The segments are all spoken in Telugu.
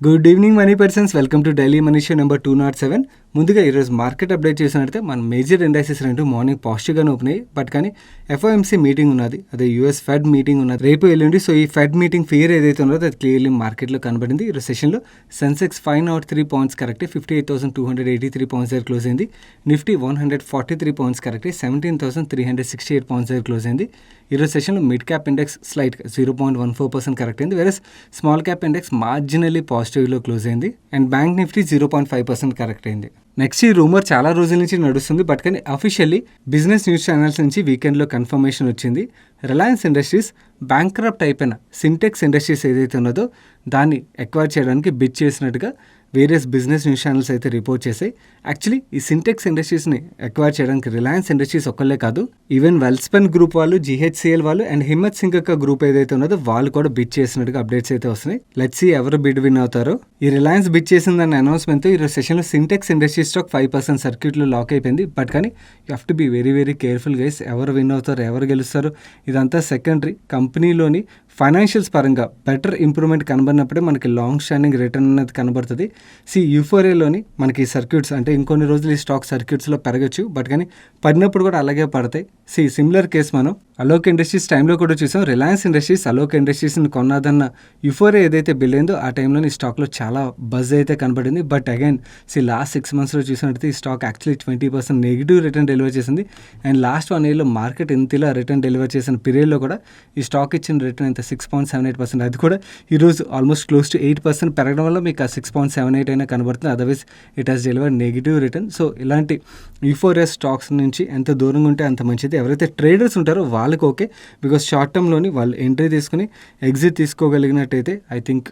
Good evening money persons, welcome to daily money show number 207. ముందుగా ఈరోజు మార్కెట్ అప్డేట్ చేసినట్టే మన మేజర్ ఇండస్ట్రీస్ రెండు మార్నింగ్ పాజిటివ్గానే ఓపెన్ అయ్యి, బట్ కానీ ఎఫ్ఓఎంసీ మీటింగ్ ఉన్నది, అదే యూఎస్ ఫెడ్ మీటింగ్ ఉన్నది రేపు ఎల్లుండి. సో ఈ ఫెడ్ మీటింగ్ ఫియర్ ఏదైతే ఉన్నదో అది క్లియర్లీ మార్కెట్లో కనబడింది. ఈరోజు సెషన్లో సెన్సెక్స్ 503 పాయింట్స్ కరెక్ట్ 58,283 పాయింట్స్ దగ్గర క్లోజ్ అయింది. నిఫ్టీ 143 పాయింట్స్ కరెక్ట్ 17,368 పాయింట్స్ దగ్గర క్లోజ్ అయింది. ఈరోజు సెషన్లో మిడ్ క్యాప్ ఇండెక్స్ స్లైట్గా 0.14% కరెక్ట్ అయింది, వేరే స్మాల్ క్యాప్ ఇండెక్స్ మార్జినల్లీ పాజిటివ్లో క్లోజ్ అయింది. అండ్ బ్యాంక్ నిఫ్టీ 0.5% కరెక్ట్ అయింది. నెక్స్ట్ ఈ రూమర్ చాలా రోజుల నుంచి నడుస్తుంది, బట్ కానీ అఫీషియల్లీ బిజినెస్ న్యూస్ ఛానల్స్ నుంచి వీకెండ్లో కన్ఫర్మేషన్ వచ్చింది. రిలయన్స్ ఇండస్ట్రీస్ బ్యాంక్రప్ట్ అయిపోయిన సింటెక్స్ ఇండస్ట్రీస్ ఏదైతే ఉన్నదో దాన్ని ఎక్వైర్ చేయడానికి బిడ్ చేసినట్టుగా వేరియస్ బిజినెస్ న్యూస్ ఛానల్స్ అయితే రిపోర్ట్ చేశాయి. యాక్చువల్లీ ఈ సింటెక్స్ ఇండస్ట్రీస్ని ఎక్వైర్ చేయడానికి రిలయన్స్ ఇండస్ట్రీస్ ఒక్కళ్ళే కాదు, ఈవెన్ వెల్స్పెన్ గ్రూప్ వాళ్ళు, జిహెచ్సిఎల్ వాళ్ళు అండ్ హిమ్మత్ సింగక్క గ్రూప్ ఏదైతే ఉన్నదో వాళ్ళు కూడా బిడ్ చేసినట్టుగా అప్డేట్స్ అయితే వస్తున్నాయి. లెట్స్ సీ ఎవరు బిడ్ విన్ అవుతారో. ఈ రిలయన్స్ బిడ్ చేసిందన్న అనౌన్స్మెంట్తో ఈరోజు సెషన్లో సింటెక్స్ ఇండస్ట్రీ స్టాక్ 5% సర్క్యూట్లో లాక్ అయిపోయింది. బట్ కానీ you have to be very very careful guys. ఎవరు విన్ అవుతారు, ఎవరు గెలుస్తారు ఇదంతా సెకండరీ. కంపెనీలోని ఫైనాన్షియల్స్ పరంగా బెటర్ ఇంప్రూవ్మెంట్ కనబడినప్పుడే మనకి లాంగ్ స్టాండింగ్ రిటర్న్ అనేది కనబడుతుంది. యూఫోరియాలోని మనకి సర్క్యూట్స్ అంటే ఇంకొన్ని రోజులు ఈ స్టాక్ సర్క్యూట్స్లో పెరగచ్చు, బట్ కానీ పడినప్పుడు కూడా అలాగే పడతాయి. సిమిలర్ కేసు మనం అలోక్ ఇండస్ట్రీస్ టైంలో కూడా చూసాం. రిలయన్స్ ఇండస్ట్రీస్ అలోక్ ఇండస్ట్రీస్ని కొన్నదన్న యూఫోరియా ఏదైతే బిల్ అయిందో ఆ టైంలో ఈ స్టాక్లో చాలా బజ్ అయితే కనబడింది. బట్ అగైన్ లాస్ట్ 6 monthsలో చూసినట్టయితే ఈ stock actually 20% negative return deliver చేసింది. అండ్ లాస్ట్ 1 yearలో మార్కెట్ ఇంతలా రిటర్న్ డెలివర్ చేసిన పీరియడ్లో కూడా ఈ స్టాక్ ఇచ్చిన రిటర్న్ ఎంత 6.78%. అది కూడా ఈరోజు ఆల్మోస్ట్ క్లోజ్ టు 8% పెరగడం వల్ల మీకు ఆ 6.78 అయినా కనబడుతుంది. Otherwise it has deliver negative return. So ఇలాంటి యూఫోరియా స్టాక్స్ నుంచి ఎంత దూరంగా ఉంటే అంత మంచిది. ఎవరైతే ట్రేడర్స్ ఉంటారో వాళ్ళకి ఓకే, బికాస్ షార్ట్ టర్మ్లోని వాళ్ళు ఎంట్రీ తీసుకుని ఎగ్జిట్ తీసుకోగలిగినట్టయితే ఐ థింక్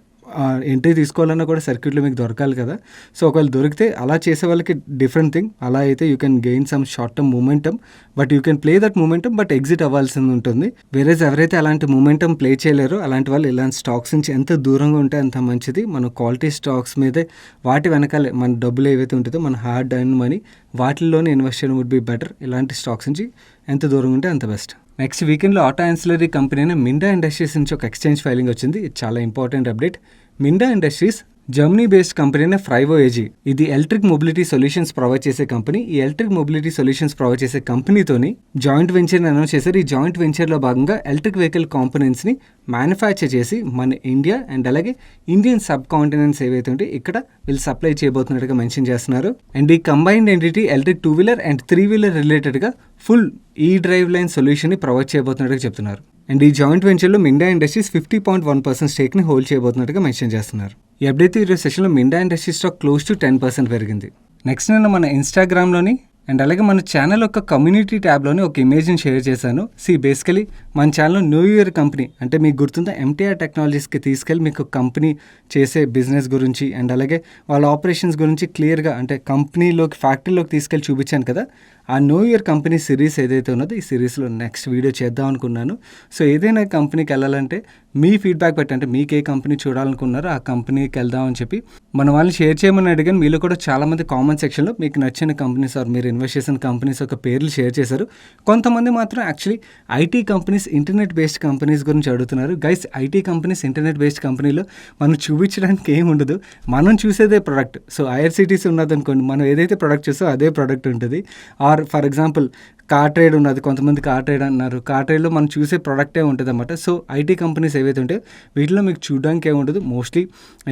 ఎంట్రీ తీసుకోవాలన్నా కూడా సర్క్యూట్లో మీకు దొరకాలి కదా. సో ఒకవేళ దొరికితే అలా చేసే వాళ్ళకి డిఫరెంట్ థింగ్. అలా అయితే you can gain some short term momentum, but you can play that momentum, but exit అవ్వాల్సింది ఉంటుంది. వేరేజ్ ఎవరైతే అలాంటి మూమెంటమ్ ప్లే చేయలేరో అలాంటి వాళ్ళు ఇలాంటి స్టాక్స్ నుంచి ఎంత దూరంగా ఉంటే అంత మంచిది. మన క్వాలిటీ స్టాక్స్ మీదే వాటి వెనకాలే మన డబ్బులు ఏవైతే ఉంటుందో మన హార్డ్ అండ్ మనీ వాటిల్లోనే ఇన్వెస్ట్ చేయడం వుడ్ బి బెటర్. ఇలాంటి స్టాక్స్ నుంచి ఎంత దూరంగా ఉంటే అంత బెస్ట్. నెక్స్ట్ వీకెండ్లో ఆటో యాన్సిలరీ కంపెనీ అయిన మిండా ఇండస్ట్రీస్ నుంచి ఒక ఎక్స్చేంజ్ ఫైలింగ్ వచ్చింది. ఇది చాలా important update. Minda industries Germany based company అయిన ఫ్రైవో ఏజీ, ఇది ఎలక్ట్రిక్ మొబిలిటీ సొల్యూషన్స్ ప్రొవైడ్ చేసే కంపెనీ. ఈ ఎలక్ట్రిక్ మొబిలిటీ సొల్యూషన్స్ ప్రొవైడ్ చేసే కంపెనీతోని జాయింట్ వెంచర్ని అనౌన్స్ చేశారు. ఈ జాయింట్ వెంచర్లో భాగంగా ఎలక్ట్రిక్ వెహికల్ కాంపోనెంట్స్ని మ్యానుఫ్యాక్చర్ చేసి మన ఇండియా అండ్ అలాగే ఇండియన్ సబ్ కాంటినెంట్స్ ఏవైతే ఉంటే ఇక్కడ వీళ్ళు సప్లై చేయబోతున్నట్టుగా మెన్షన్ చేస్తున్నారు. అండ్ ఈ combined entity electric 2-wheeler and 3-wheeler రిలేటెడ్గా ఫుల్ ఈ డ్రైవ్ లైన్ సొల్యూషన్ని ప్రొవైడ్ చేయబోతున్నట్టుగా చెప్తున్నారు. అండ్ ఈ జాయింట్ వెంచర్లో మిండా ఇండస్ట్రీస్ 50.1% స్టేక్ని హోల్డ్ చేయబోతున్నట్టుగా మెన్షన్ చేస్తున్నారు. ఈ అప్డేట్ ఈరోజు సెషన్లో Minda industries stock close to 10% పెరిగింది. నెక్స్ట్ నేను మన ఇన్స్టాగ్రామ్లోని అండ్ అలాగే మన ఛానల్ యొక్క కమ్యూనిటీ ట్యాబ్లోని ఒక ఇమేజ్ని షేర్ చేశాను. బేసికలీ మన ఛానల్లో న్యూ ఇయర్ కంపెనీ అంటే మీకు గుర్తుందా ఎంటీఆర్ టెక్నాలజీస్కి తీసుకెళ్ళి మీకు కంపెనీ చేసే బిజినెస్ గురించి అండ్ అలాగే వాళ్ళ ఆపరేషన్స్ గురించి క్లియర్గా అంటే కంపెనీలోకి ఫ్యాక్టరీలోకి తీసుకెళ్ళి చూపించాను కదా. ఆ న్యూ ఇయర్ కంపెనీ సిరీస్ ఏదైతే ఉన్నదో ఈ సిరీస్లో నెక్స్ట్ వీడియో చేద్దాం అనుకున్నాను. సో ఏదైనా కంపెనీకి వెళ్ళాలంటే మీ ఫీడ్బ్యాక్ పెట్టంటే మీకు ఏ కంపెనీ చూడాలనుకున్నారో ఆ కంపెనీకి వెళ్దామని చెప్పి మన వాళ్ళని షేర్ చేయమని అడిగాను. మీలో కూడా చాలామంది కామెంట్ సెక్షన్లో మీకు నచ్చిన కంపెనీస్ ఆర్ మీరు ఇన్వెస్ట్ చేసిన కంపెనీస్ యొక్క పేర్లు షేర్ చేశారు. కొంతమంది మాత్రం actually IT companies, internet based companies గురించి అడుగుతున్నారు. Guys, IT companies, internet based కంపెనీలో మనం చూపించడానికి ఏమి ఉండదు, మనం చూసేదే ప్రోడక్ట్. సో ఐఆర్సిటీసీ ఉన్నదనుకోండి, మనం ఏదైతే ప్రోడక్ట్ చూస్తే అదే ప్రోడక్ట్ ఉంటుంది. Or for example car trade ఉన్నది, కొంతమంది కార్ ట్రేడ్ అన్నారు, కార్ ట్రేడ్లో మనం చూసే ప్రోడక్టే ఉంటుంది అన్నమాట. సో ఐటీ కంపెనీస్ ఏవైతే ఉంటాయో వీటిలో మీకు చూడడానికి ఏముండదు. మోస్ట్లీ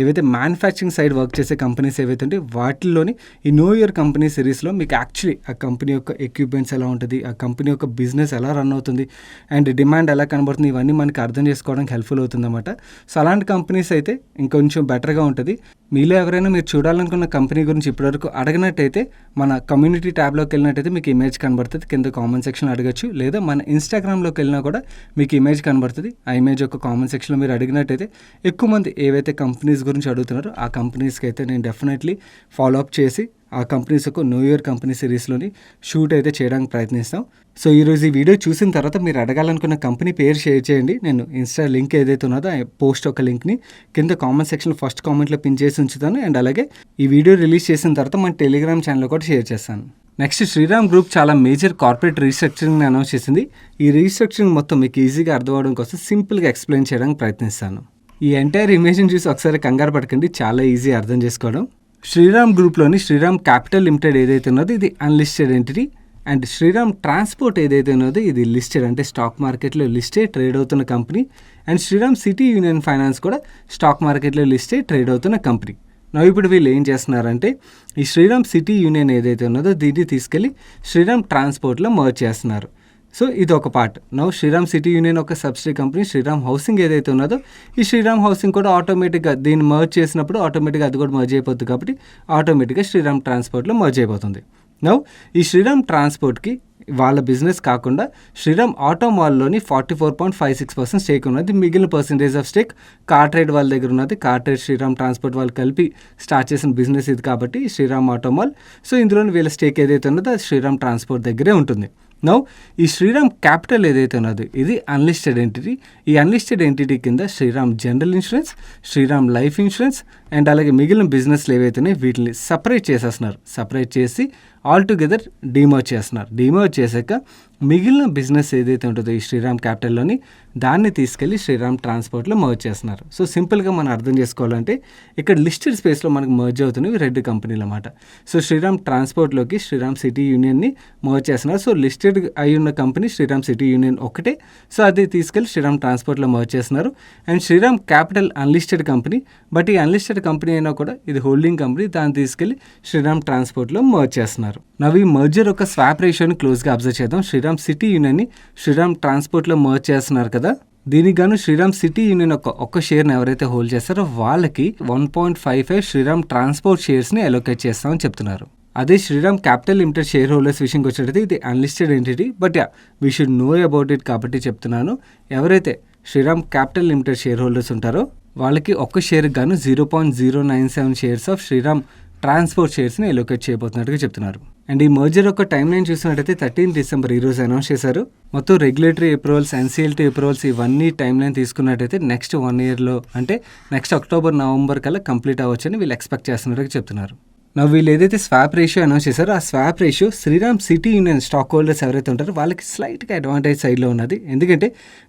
ఏవైతే మ్యానుఫ్యాక్చరింగ్ సైడ్ వర్క్ చేసే కంపెనీస్ ఏవైతే ఉంటాయో వాటిల్లోని ఈ న్యూ ఇయర్ కంపెనీ సిరీస్లో మీకు యాక్చువల్లీ ఆ కంపెనీ యొక్క ఎక్విప్మెంట్స్ ఎలా ఉంటుంది, ఆ కంపెనీ యొక్క బిజినెస్ ఎలా రన్ అవుతుంది అండ్ డిమాండ్ ఎలా కనబడుతుంది, ఇవన్నీ మనకి అర్థం చేసుకోవడానికి హెల్ప్ఫుల్ అవుతుంది అన్నమాట. సో అలాంటి కంపెనీస్ అయితే ఇంకొంచెం బెటర్గా ఉంటుంది. మీలో ఎవరైనా మీరు చూడాలనుకున్న కంపెనీ గురించి ఇప్పటివరకు అడగనట్టయితే మన కమ్యూనిటీ ట్యాబ్లోకి వెళ్ళినట్టయితే మీకు ఇమేజ్ కనబడుతుంది, కింద కామెంట్ సెక్షన్లో అడగచ్చు. లేదా మన ఇన్స్టాగ్రామ్లోకి వెళ్ళినా కూడా మీకు ఇమేజ్ కనబడుతుంది. ఆ ఇమేజ్ యొక్క కామెంట్ సెక్షన్లో మీరు అడిగినట్టయితే ఎక్కువ మంది ఏవైతే కంపెనీస్ గురించి అడుగుతున్నారో ఆ కంపెనీస్కి అయితే నేను డెఫినెట్లీ ఫాలో అప్ చేసి ఆ కంపెనీస్ ఒక న్యూ ఇయర్ కంపెనీ సిరీస్లోని షూట్ అయితే చేయడానికి ప్రయత్నిస్తాం. సో ఈరోజు ఈ వీడియో చూసిన తర్వాత మీరు అడగాలనుకున్న కంపెనీ పేరు షేర్ చేయండి. నేను ఇన్స్టా లింక్ ఏదైతే ఉన్నదో ఆ పోస్ట్ ఒక లింక్ని కింద కామెంట్ సెక్షన్లో ఫస్ట్ కామెంట్లో పిన్ చేసి ఉంచుతాను. అండ్ అలాగే ఈ వీడియో రిలీజ్ చేసిన తర్వాత మన టెలిగ్రామ్ ఛానల్లో కూడా షేర్ చేస్తాను. నెక్స్ట్ శ్రీరామ్ గ్రూప్ చాలా మేజర్ కార్పొరేట్ రీస్ట్రక్చరింగ్ని అనౌన్స్ చేసింది. ఈ రీస్ట్రక్చరింగ్ మొత్తం మీకు ఈజీగా అర్థం అవడం కోసం సింపుల్గా ఎక్స్ప్లెయిన్ చేయడానికి ప్రయత్నిస్తాను. ఈ ఎంటైర్ ఇమేజ్ని చూసి ఒకసారి కంగారు పడకండి, చాలా ఈజీ అర్థం చేసుకోవడం. శ్రీరామ్ గ్రూప్లోని శ్రీరామ్ క్యాపిటల్ లిమిటెడ్ ఏదైతే ఉన్నదో ఇది unlisted entity, and Shriram transport ఏదైతే ఉన్నదో ఇది లిస్టెడ్, అంటే స్టాక్ మార్కెట్లో లిస్టెడ్ ట్రేడ్ అవుతున్న కంపెనీ. And Shriram city union finance కూడా స్టాక్ మార్కెట్లో లిస్టెడ్ ట్రేడ్ అవుతున్న కంపెనీ. ఇప్పుడు వీళ్ళు ఏం చేస్తున్నారంటే ఈ శ్రీరామ్ సిటీ యూనియన్ ఏదైతే ఉన్నదో దీన్ని తీసుకెళ్ళి శ్రీరామ్ ట్రాన్స్పోర్ట్లో మర్జ్ చేస్తున్నారు. సో ఇది ఒక పార్ట్. శ్రీరామ్ సిటీ యూనియన్ ఒక సబ్సిడరీ కంపెనీ శ్రీరామ్ హౌసింగ్ ఏదైతే ఉన్నదో ఈ శ్రీరామ్ హౌసింగ్ కూడా ఆటోమేటిక్గా దీన్ని మర్జ్ చేసినప్పుడు ఆటోమేటిక్గా అది కూడా మర్జ్ అయిపోతుంది కాబట్టి ఆటోమేటిక్గా శ్రీరామ్ ట్రాన్స్పోర్ట్లో మర్జ్ అయిపోతుంది. ఈ శ్రీరామ్ ట్రాన్స్పోర్ట్కి వాళ్ళ బిజినెస్ కాకుండా శ్రీరామ్ ఆటోమాల్లోని 44.56% స్టేక్ ఉన్నది. మిగిలిన పర్సెంటేజ్ ఆఫ్ స్టేక్ కార్ట్రేడ్ వాళ్ళ దగ్గర ఉన్నది. కార్ట్రేడ్ శ్రీరామ్ ట్రాన్స్పోర్ట్ వాళ్ళు కలిపి స్టార్ట్ చేసిన బిజినెస్ ఇది కాబట్టి శ్రీరామ్ ఆటోమాల్. సో ఇందులోని వీళ్ళ స్టేక్ ఏదైతే ఉన్నదో అది శ్రీరామ్ ట్రాన్స్పోర్ట్ దగ్గరే ఉంటుంది. ఈ శ్రీరామ్ క్యాపిటల్ ఏదైతే ఉన్నదో ఇది అన్లిస్టెడ్ ఎంటిటీ. ఈ అన్లిస్టెడ్ ఎంటిటీ కింద Shriram general insurance, Shriram life insurance and అలాగే మిగిలిన బిజినెస్లు ఏవైతే వీటిని సపరేట్ చేసేస్తున్నారు. సపరేట్ చేసి ఆల్ టుగెదర్ డీమర్జ్ చేస్తున్నారు. డీమర్జ్ చేశాక మిగిలిన బిజినెస్ ఏదైతే ఉంటుందో ఈ శ్రీరామ్ క్యాపిటల్లోని దాన్ని తీసుకెళ్ళి శ్రీరామ్ ట్రాన్స్పోర్ట్లో మర్జ్ చేస్తున్నారు. సో సింపుల్గా మనం అర్థం చేసుకోవాలంటే ఇక్కడ లిస్టెడ్ స్పేస్లో మనకు మర్జ్ అవుతున్నవి 2 కంపెనీలు అన్నమాట. సో శ్రీరామ్ ట్రాన్స్పోర్ట్లోకి శ్రీరామ్ సిటీ యూనియన్ని మర్జ్ చేస్తున్నారు. సో లిస్టెడ్ అయి ఉన్న కంపెనీ శ్రీరామ్ సిటీ యూనియన్ ఒకటే. సో అది తీసుకెళ్ళి శ్రీరామ్ ట్రాన్స్పోర్ట్లో మర్జ్ చేస్తున్నారు. And Shriram capital unlisted company, but ఈ అన్లిస్టెడ్ కంపెనీ అయినా కూడా ఇది హోల్డింగ్ కంపెనీ, దాన్ని తీసుకెళ్ళి శ్రీరామ్ ట్రాన్స్పోర్ట్లో మర్జ్ చేస్తున్నారు. ఈ మర్జర్ ఒక స్వాప్ రేషియోని క్లోజ్గా అబ్జర్వ్ చేద్దాం. శ్రీరామ్ సిటీ యూనియన్ని శ్రీరామ్ ట్రాన్స్పోర్ట్లో మర్జ్ చేస్తున్నారు కదా, దీనికి గాను శ్రీరామ్ సిటీ యూనియన్ ఒక్క షేర్ని ఎవరైతే హోల్డ్ చేస్తారో వాళ్ళకి 1.55 శ్రీరామ్ ట్రాన్స్పోర్ట్ షేర్స్ని అలొకేట్ చేస్తామని చెప్తున్నారు. అదే Shriram capital limited share holders విషయంకి వచ్చేటైతే ఇది unlisted entity, but we should know about it కాబట్టి చెప్తున్నాను. ఎవరైతే Shriram capital limited share holders ఉంటారో వాళ్ళకి ఒక్క షేర్కి గాను 0.097 షేర్స్ ఆఫ్ శ్రీరామ్ ట్రాన్స్పోర్ట్ షేర్స్ని అలొకేట్ చేయబోతున్నట్టుగా చెప్తున్నారు. అండ్ ఈ మర్జర్ యొక్క టైం లైన్ చూసినట్టయితే 13 డిసెంబర్ ఈరోజు అనౌన్స్ చేశారు. మొత్తం రెగ్యులేటరీ అప్రూవల్స్, NCLT అప్రూవల్స్ ఇవన్నీ టైం లైన్ తీసుకున్నట్టయితే నెక్స్ట్ 1 ఇయర్లో అంటే నెక్స్ట్ అక్టోబర్, నవంబర్ కల్లా కంప్లీట్ అవ్వచ్చని వీళ్ళు ఎక్స్పెక్ట్ చేస్తున్నట్టుగా చెప్తున్నారు. వీళ్ళు ఏదైతే స్వాప్ రేషియో అనౌన్స్ చేశారో ఆ swap ratio Shriram city union stock holders ఎవరైతే ఉంటారో వాళ్ళకి స్లైట్గా అడ్వాంటేజ్ సైడ్లో ఉన్నది. ఎందుకంటే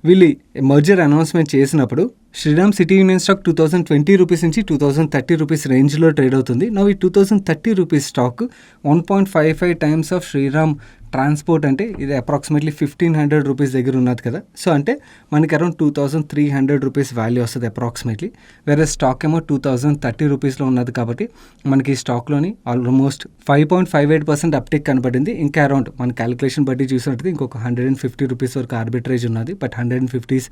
వీళ్ళు మర్జర్ అనౌన్స్మెంట్ చేసినప్పుడు Shriram city union stock 2020 rupees నుంచి 2030 రూపీస్ రేంజ్లో ట్రేడ్ అవుతుంది. ఈ 2030 rupees stock 1.55 times of Shriram transport అంటే ఇది అప్రాక్సిమేట్లీ 1500 రూపీస్ దగ్గర ఉన్నది కదా. సో అంటే మనకి అరౌండ్ 2300 రూపీస్ వాల్యూ వస్తుంది అప్రాక్సిమేట్లీ. వేరే స్టాక్ ఏమో 2030 రూపీస్లో ఉన్నది కాబట్టి మనకి ఈ స్టాక్లోని ఆల్మోస్ట్ 5.58% అప్టిక్ కనబడింది. ఇంకా అరౌండ్ మన క్యాలిక్యులేషన్ బట్టి చూసినట్టు ఇంకొక 150 రూపీస్ వరకు ఆర్బిట్రేజ్ ఉన్నది. But 150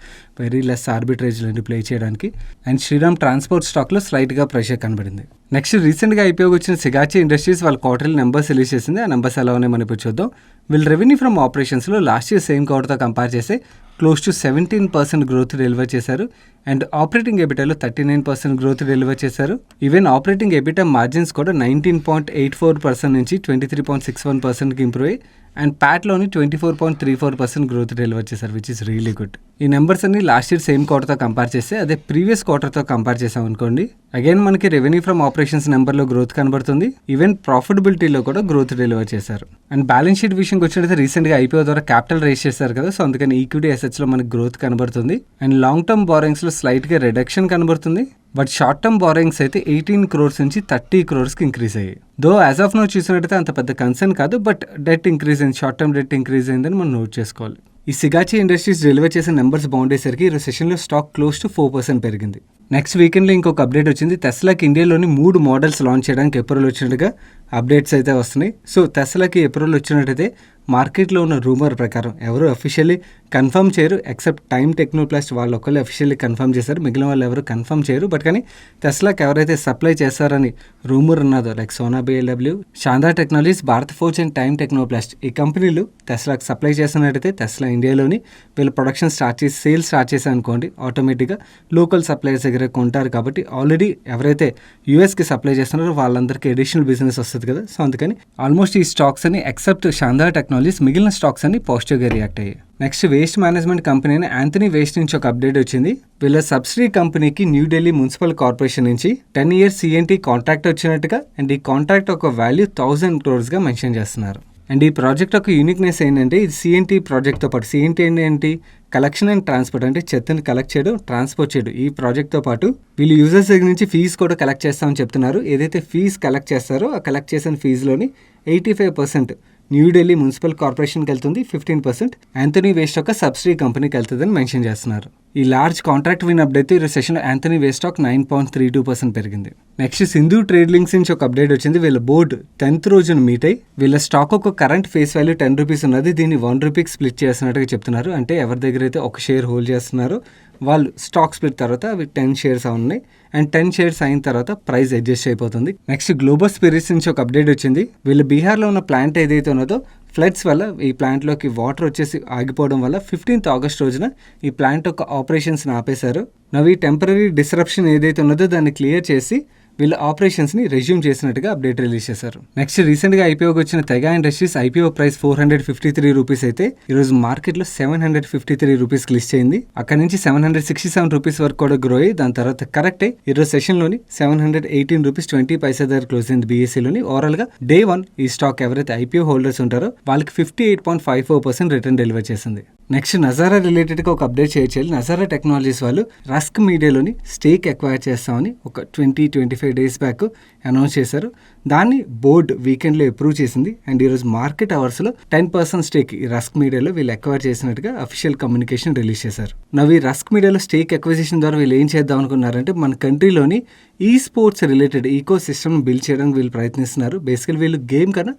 very less arbitrage play చేయడానికి. అండ్ శ్రీరామ్ ట్రాన్స్పోర్ట్ స్టాక్లో స్లైట్గా ప్రెషర్ కనబడింది. నెక్స్ట్ రీసెంట్గా ఐపీఓకి వచ్చిన సిగాచి ఇండస్ట్రీస్ వాళ్ళ క్వార్టర్లీ నెంబర్స్ రిలీజ్ చేసింది. ఆ నెంబర్స్ ఎలా ఉన్నాయి మనం ఇప్పుడు చూద్దాం. వీళ్ళ రెవెన్యూ ఫ్రమ్ ఆపరేషన్స్లో లాస్ట్ ఇయర్ సేమ్ క్వార్టర్తో కంపేర్ చేస్తే క్లోజ్ టు 17% గ్రోత్ డెలివర్ చేశారు. అండ్ ఆపరేటింగ్ ఎబిటాలో 39% గ్రోత్ డెలివర్ చేశారు. ఈవెన్ ఆపరేటింగ్ ఎబిటా మార్జిన్స్ కూడా 19.84% నుంచి 23.61%కి ఇంప్రూవ్ అయ్యి అండ్ ప్యాట్లోని 24.34% గ్రోత్ డెలివర్ చేశారు, విచ్ ఇస్ రియలీ గుడ్. ఈ నెంబర్స్ అన్ని లాస్ట్ ఇయర్ సేమ్ క్వార్టర్తో కంపేర్ చేస్తే అదే ప్రీవియస్ క్వార్టర్తో కంపేర్ చేసాం అనుకోండి, అగైన్ మనకి రెవెన్యూ ఫ్రమ్ ఆపరేషన్స్ నెంబర్లో గ్రోత్ కనబడుతుంది. ఈవెన్ ప్రాఫిటబిలిటీలో కూడా గ్రోత్ డెలివర్ చేశారు. అండ్ బ్యాలెన్స్ షీట్ విషయంకి వచ్చినట్లయితే రీసెంట్గా ఐపీఓ ద్వారా క్యాపిటల్ రేస్ చేశారు కదా, సో అందుకని ఈక్విటీ అసెట్స్లో మనకి గ్రోత్ కనబడుతుంది. అండ్ లాంగ్ టర్మ్ బారోయింగ్స్లో స్లైట్గా రిడక్షన్ కనబడుతుంది. బట్ షార్ట్ టర్మ్ బారోయింగ్స్ అయితే 18 crores నుంచి 30 crores ఇంక్రీజ్ అయ్యాయి. దో యాజ్ ఆఫ్ నో చూసినట్టయితే అంత పెద్ద కన్సర్న్ కాదు, బట్ డెట్ ఇంక్రీజ్ అయింది, షార్ట్ టర్మ్ డెట్ ఇంక్రీజ్ అయిందని మనం నోట్ చేసుకోవాలి. ఈ సిగాచి ఇండస్ట్రీస్ డెలివర్ చేసిన నెంబర్స్ బాగుండేసరికి ఈ సెషన్లో స్టాక్ క్లోజ్ టు 4% పెరిగింది. నెక్స్ట్ వీకెండ్లో ఇంకొక అప్డేట్ వచ్చింది. టెస్లాకి ఇండియాలోని 3 మోడల్స్ లాంచ్ చేయడానికి అప్రూవల్ వచ్చినట్టుగా అప్డేట్స్ అయితే వస్తున్నాయి. సో టెస్లాకి అప్రూవల్ వచ్చినట్టయితే మార్కెట్లో ఉన్న రూమర్ ప్రకారం ఎవరు అఫీషియల్లీ కన్ఫర్మ్ చేయరు ఎక్సెప్ట్ టైమ్ టెక్నోప్లాస్ట్ వాళ్ళు ఒకళ్ళు అఫీషియల్లీ కన్ఫర్మ్ చేశారు, మిగిలిన వాళ్ళు ఎవరు కన్ఫర్మ్ చేయరు. బట్ కానీ టెస్లాకి ఎవరైతే సప్లై చేస్తారని రూమర్ ఉన్నదో like Sona BLW, Sandhar technologies, Bharat forge and time technoplast ఈ కంపెనీలు టెస్లాకి సప్లై చేస్తున్నట్టయితే టెస్లా ఇండియాలోని వీళ్ళు ప్రొడక్షన్ స్టార్ట్ చేసి సేల్స్ స్టార్ట్ చేశారు అనుకోండి, ఆటోమేటిక్గా లోకల్ సప్లైయర్స్ దగ్గర కొంటారు. కాబట్టి ఆల్రెడీ ఎవరైతే యూఎస్కి సప్లై చేస్తున్నారో వాళ్ళందరికీ అడిషనల్ బిజినెస్ వస్తుంది కదా. సో అందుకని ఆల్మోస్ట్ ఈ స్టాక్స్ అని ఎక్సెప్ట్ శాందార్ టెక్నాలజీస్ మిగిలిన స్టాక్స్ అన్ని పాజిటివ్గా రియాక్ట్ అయ్యాయి. నెక్స్ట్ వేస్ట్ మేనేజ్మెంట్ కంపెనీ అయిన యాంథనీ వేస్ట్ నుంచి ఒక అప్డేట్ వచ్చింది. వీళ్ళ సబ్సిడీ కంపెనీకి న్యూఢిల్లీ మున్సిపల్ కార్పొరేషన్ నుంచి 10 years CNT కాంట్రాక్ట్ వచ్చినట్టుగా అండ్ ఈ కాంట్రాక్ట్ ఒక వాల్యూ 1000 crores మెన్షన్ చేస్తున్నారు. అండ్ ఈ ప్రాజెక్ట్ యొక్క యూనిక్నెస్ ఏంటంటే ఇది సిఎన్టీ ప్రాజెక్ట్తో పాటు సిఎన్టీ ఏంటి కలెక్షన్ అండ్ ట్రాన్స్పోర్ట్ అంటే చెత్తని కలెక్ట్ చేయడం ట్రాన్స్పోర్ట్ చేయడం ఈ ప్రాజెక్ట్తో పాటు వీళ్ళు యూజర్స్ దగ్గర నుంచి ఫీజు కూడా కలెక్ట్ చేస్తామని చెప్తున్నారు. ఏదైతే ఫీజు కలెక్ట్ చేస్తారో ఆ కలెక్ట్ చేసిన ఫీజులోని 85% న్యూఢిల్లీ మున్సిపల్ కార్పొరేషన్కి వెళ్తుంది, 15% యాంథనీ వేస్ట్ ఒక సబ్సిడీ కంపెనీకి వెళ్తుందని మెన్షన్ చేస్తున్నారు. ఈ లార్జ్ కాంట్రాక్ట్ విన్ అప్డేట్ ఈరోజు సెషన్లో యాంథనీ వేస్ట్ స్టాక్ 9.32% పెరిగింది. నెక్స్ట్ సింధు ట్రేడ్ లింక్స్ నుంచి ఒక అప్డేట్ వచ్చింది. వీళ్ళ బోర్డు 10th రోజున మీట్ అయ్యి వీళ్ళ స్టాక్ ఒక కరెంట్ ఫేస్ వాల్యూ 10 రూపీస్ ఉన్నది, దీన్ని 1 రూపీకి స్ప్లిట్ చేస్తున్నట్టుగా చెప్తున్నారు. అంటే ఎవరి దగ్గర అయితే ఒక షేర్ హోల్డ్ చేస్తున్నారో వాళ్ళు స్టాక్ స్ప్లిట్ తర్వాత అవి 10 షేర్స్ ఉన్నాయి అండ్ 10 షేర్స్ అయిన తర్వాత ప్రైస్ అడ్జస్ట్ అయిపోతుంది. నెక్స్ట్ గ్లోబల్ స్పిరిట్స్ నుంచి ఒక అప్డేట్ వచ్చింది. వీళ్ళు బీహార్లో ఉన్న ప్లాంట్ ఏదైతే ఉన్నదో ఫ్లడ్స్ వల్ల ఈ ప్లాంట్లోకి వాటర్ వచ్చేసి ఆగిపోవడం వల్ల 15th ఆగస్ట్ రోజున ఈ ప్లాంట్ యొక్క ఆపరేషన్స్ని ఆపేశారు. నవి టెంపరీ డిస్రప్షన్ ఏదైతే ఉన్నదో దాన్ని క్లియర్ చేసి వీళ్ళ ఆపరేషన్స్ని రెజ్యూమ్ చేసినట్టుగా అప్డేట్ రిలీజ్ చేశారు. నెక్స్ట్ రీసెంట్గా ఐపీఓకి వచ్చిన తెగా ఇండస్ట్రీస్ ఐపీఓ ప్రైస్ 453 రూపీస్ అయితే ఈరోజు మార్కెట్లో 753 రూపీస్కి లిస్ట్ అయింది. అక్కడ నుంచి 767 రూపీస్ వరకు కూడా గ్రో అయ్యి దాని తర్వాత కరెక్ట్ అయ్యి ఈరోజు సెషన్లోని 718 రూపీస్ 20 పైసా దగ్గర క్లోజ్ అయింది బీఎస్సీలోని. ఓవరాల్గా Day 1 ఈ స్టాక్ ఎవరైతే ఐపీఓ హోల్డర్స్ ఉంటారో వాళ్ళకి 58.54% రిటర్న్ డెలివర్ చేసింది. నెక్స్ట్ నజారా రిలేటెడ్గా ఒక అప్డేట్ చేయాలి. నజారా టెక్నాలజీస్ వాళ్ళు రస్క్ మీడియాలోని స్టేక్ ఎక్వైర్ చేస్తామని ఒక 20-25 డేస్ బ్యాక్ అనౌన్స్ చేశారు. దాన్ని బోర్డు వీకెండ్లో అప్రూవ్ చేసింది అండ్ ఈరోజు మార్కెట్ అవర్స్లో 10% స్టేక్ ఈ రస్క్ మీడియాలో వీళ్ళు ఎక్వైర్ చేసినట్టుగా అఫీషియల్ కమ్యూనికేషన్ రిలీజ్ చేశారు. నవ్వు ఈ రస్క్ మీడియాలో స్టేక్ ఎక్విజిషన్ ద్వారా వీళ్ళు ఏం చేద్దాం అనుకున్నారంటే మన కంట్రీలోని ఈ sports related ecosystem build చేయడానికి వీళ్ళు ప్రయత్నిస్తున్నారు. బేసికల్ వీళ్ళు గేమ్ కన్నా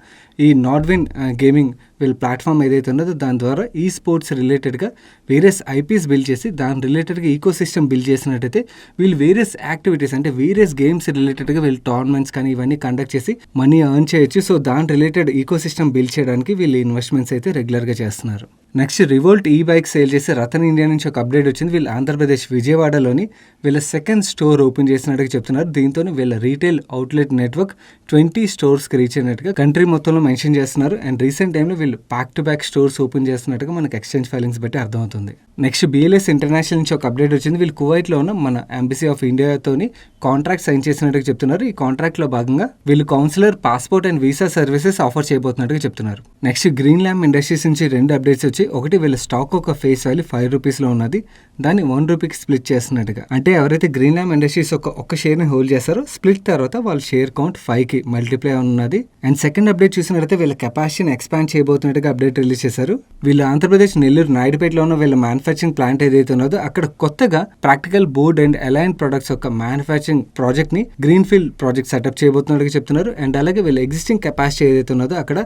ఈ నాట్విన్ గేమింగ్ వీళ్ళ ప్లాట్ఫామ్ ఏదైతే ఉన్నదో దాని ద్వారా ఈ స్పోర్ట్స్ రిలేటెడ్గా వేరియస్ ఐపీస్ బిల్డ్ చేసి దాని రిలేటెడ్గా ఈకో సిస్టమ్ బిల్డ్ చేసినట్టయితే వీళ్ళు వేరియస్ యాక్టివిటీస్ అంటే వేరియస్ గేమ్స్ రిలేటెడ్గా వీళ్ళు టోర్నమెంట్స్ కానీ ఇవన్నీ కండక్ట్ చేసి మనీ ఎర్న్ చేయొచ్చు. సో దాని రిలేటెడ్ ఈకో సిస్టమ్ బిల్డ్ చేయడానికి వీళ్ళు ఇన్వెస్ట్మెంట్స్ అయితే రెగ్యులర్గా చేస్తున్నారు. నెక్స్ట్ రివోల్ట్ ఈ బైక్ సేల్ చేసి రతన్ ఇండియా నుంచి ఒక అప్డేట్ వచ్చింది. వీళ్ళు ఆంధ్రప్రదేశ్ విజయవాడలోని వీళ్ళ సెకండ్ స్టోర్ ఓపెన్ చేసినట్టుగా చెప్తున్నారు. దీంతో వీళ్ళ రీటైల్ అవుట్లెట్ నెట్వర్క్ 20 స్టోర్స్కి రీచ్ అయినట్టుగా కంట్రీ మొత్తంలో మెన్షన్ చేస్తున్నారు. అండ్ రీసెంట్ టైంలో వీళ్ళు back to back stores open చేస్తున్నట్టుగా మనకు ఎక్స్చేంజ్ ఫైలింగ్స్ బట్టి అర్థమవుతుంది. నెక్స్ట్ బిఎల్ఎస్ ఇంటర్నేషనల్ నుంచి ఒక అప్డేట్ వచ్చింది. వీళ్ళు కువైట్లో ఉన్న మన ఎంబసీ ఆఫ్ ఇండియాతోని కాంట్రాక్ట్ సైన్ చేసినట్టుగా చెప్తున్నారు. ఈ కాంట్రాక్ట్లో భాగంగా వీళ్ళు counsellor passport and visa services offer చేయబోతున్నట్టుగా చెప్తున్నారు. నెక్స్ట్ గ్రీన్ ల్యాంప్ ఇండస్ట్రీస్ నుంచి 2 అప్డేట్స్ వచ్చి ఒకటి వీళ్ళ స్టాక్ ఒక ఫేస్ వాల్యూ 5 రూపీస్లో ఉన్నది, దాన్ని 1 రూపీకి స్ప్లిట్ చేస్తున్నట్టుగా. అంటే ఎవరైతే గ్రీన్ ల్యాంప్ ఇండస్ట్రీస్ ఒక షేర్ని హోల్డ్ చేస్తారో స్ప్లిట్ తర్వాత వాళ్ళ షేర్ కౌంట్ 5కి మల్టిప్లై ఉన్నది. అండ్ సెకండ్ అప్డేట్ చూసినట్లయితే వీళ్ళ కెపాసిటీని ఎక్స్పాండ్ చేయబోతున్నట్టుగా అప్డేట్ రిలీజ్ చేశారు. వీళ్ళు ఆంధ్రప్రదేశ్ నెల్లూరు నాయుడుపేటలో ఉన్న వీళ్ళ మ్యానుఫ్యాక్చరింగ్ ప్లాంట్ ఏదైతే ఉన్నదో అక్కడ కొత్తగా practical board and align products యొక్క మ్యానుఫ్యాక్చరింగ్ ప్రాజెక్ట్ ని గ్రీన్ ఫీల్డ్ ప్రాజెక్ట్ సెటప్ చేయబోతున్నట్టుగా చెప్తున్నారు. అండ్ అలాగే వీళ్ళ ఎగ్జిస్టింగ్ కెపాసిటీ ఏదైతే ఉన్నదో అక్కడ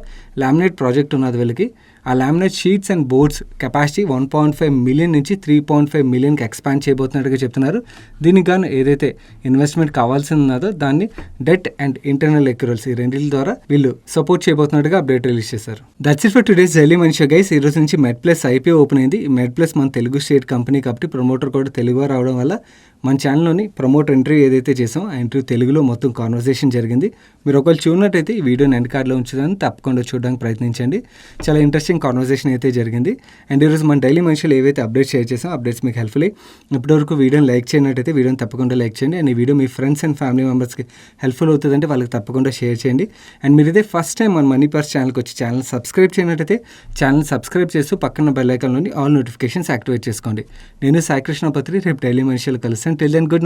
లామినేట్ ప్రాజెక్ట్ ఉన్నది వీళ్ళకి. ఆ laminate sheets and boards capacity 1.5 million నుంచి 3.5 మిలియన్కి ఎక్స్పాండ్ చేయబోతున్నట్టుగా చెప్తున్నారు. దీనికి గాను ఏదైతే ఇన్వెస్ట్మెంట్ కావాల్సింది ఉన్నదో దాన్ని డెట్ అండ్ ఇంటర్నల్ ఎక్యూరల్స్ ఈ రెండింటి ద్వారా వీళ్ళు సపోర్ట్ చేయబోతున్నట్టుగా అప్డేట్ రిలీజ్ చేశారు. That's it for today's daily మనిషి గైస్. ఈ రోజు నుంచి మెడ్ ప్లస్ ఐపీఓ ఓపెన్ అయింది. ఈ మెడ్ ప్లస్ మన తెలుగు స్టేట్ కంపెనీ కాబట్టి ప్రమోటర్ కూడా తెలుగు రావడం వల్ల మన ఛానల్లోని ప్రమోటర్ ఇంటర్వ్యూ ఏదైతే చేసామో ఆ ఇంటర్వ్యూ తెలుగులో మొత్తం కాన్వర్సేషన్ జరిగింది. మీరు ఒకవేళ చూడనట్టయితే ఈ వీడియోని ఎండ్ కార్డ్లో ఉంచుదని తప్పకుండా చూడడానికి ప్రయత్నించండి. చాలా ఇంట్రెస్టింగ్ కాన్వర్సేషన్ అయితే జరిగింది. అండ్ ఈరోజు మన డైలీ మనుషులు ఏవైతే అప్డేట్స్ షేర్ చేసాం అప్డేట్స్ మీకు హెల్ప్ఫుల్ అయ్యి ఇప్పటివరకు వీడియోని లైక్ చేయనట్టయితే వీడియోని తప్పకుండా లైక్ చేయండి. అండ్ ఈ వీడియో మీ ఫ్రెండ్స్ అండ్ ఫ్యామిలీ మెంబర్స్కి హెల్ప్ఫుల్ అవుతుందంటే వాళ్ళకి తప్పకుండా షేర్ చేయండి. అండ్ మీరు ఇదే ఫస్ట్ టైం మన మనీ పర్స్ ఛానల్కి వచ్చి ఛానల్ సబ్స్క్రైబ్ చేయనట్టయితే ఛానల్ సబ్స్క్రైబ్ చేస్తూ పక్కన బెల్ ఐకాన్లోని ఆల్ నోటిఫికేషన్స్ యాక్టివేట్ చేసుకోండి. నేను సాయి కృష్ణపత్రి రేపు డైలీ మనుషులు కలుస్తాను. Till then good night.